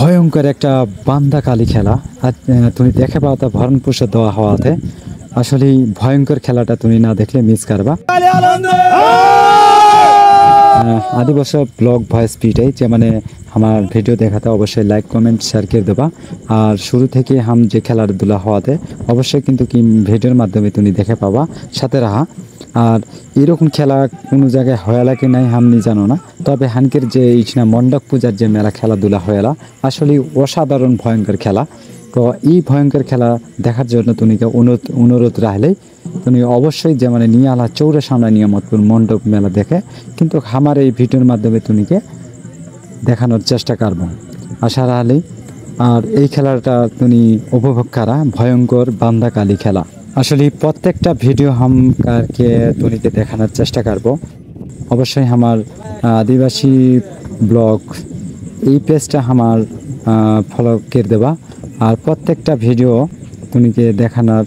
ভয়ঙ্কর একটা বান্দা কালী খেলা। আর তুমি দেখে পাও তা ভরণ পোষে দেওয়া হওয়াতে আসলে ভয়ঙ্কর খেলাটা তুমি না দেখলে মিস করবা। আদিবর্ষ ব্লগ ভয়েস পিটাই যে মানে আমার ভিডিও দেখাতে অবশ্যই লাইক কমেন্ট শেয়ার করে দেবা। আর শুরু থেকে হাম যে খেলাধুলা হওয়াতে অবশ্যই কিন্তু কি ভিডিওর মাধ্যমে তুমি দেখে পাবা সাথে রাহা। আর এরকম খেলা কোনো জায়গায় হয়ালা কি নাই হামনি জানো না, তবে হানকের যে ইছনা মণ্ডপ পূজার যে মেলা খেলাধুলা হয়ালা আসলে অসাধারণ ভয়ঙ্কর খেলা। তো এই ভয়ঙ্কর খেলা দেখার জন্য তুমি অনুরোধ রাখলেই তুমি অবশ্যই যে মানে নিয়ে আলা চৌড়ের সামনে নিয়ামতপুর মণ্ডপ মেলা দেখে কিন্তু আমার এই ভিডিওর মাধ্যমে তুমিকে দেখানোর চেষ্টা করবো আশা রাখলে। আর এই খেলাটা তুমি উপভোগ করা ভয়ঙ্কর বান্দা কালী খেলা। আসলে প্রত্যেকটা ভিডিও হামকে তুমিকে দেখানোর চেষ্টা করবো। অবশ্যই আমার আদিবাসী ব্লগ এই পেজটা আমার ফলো করে দেবা। আর প্রত্যেকটা ভিডিও তুমিকে দেখানোর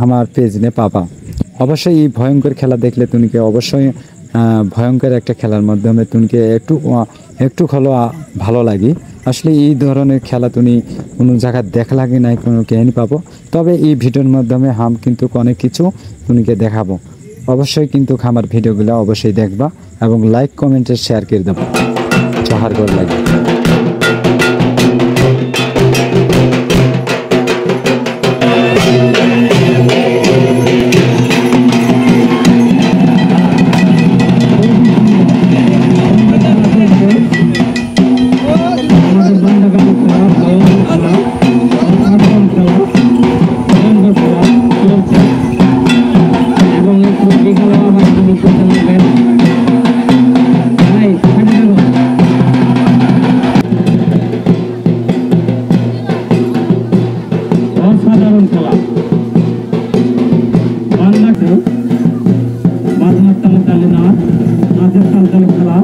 আমার পেজ নে পাবা। অবশ্যই এই ভয়ঙ্কর খেলা দেখলে তুমিকে অবশ্যই ভয়ঙ্কর একটা খেলার মাধ্যমে তুমিকে একটু হলো ভালো লাগে। আসলে এই ধরনের খেলা তুমি কোনো জায়গায় দেখা লাগে নাই কোনো জ্ঞান পাবো, তবে এই ভিডিওর মাধ্যমে হাম কিন্তু অনেক কিছু তুমিকে দেখাবো। অবশ্যই কিন্তু আমার ভিডিওগুলো অবশ্যই দেখবা এবং লাইক কমেন্টে শেয়ার করে দেবো। জোহার করে লাগে। অসাধারণ খেলা বাজনার তালে তালে নাচ, নাচের তালে তালে খেলা।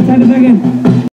সাইডে থাকেন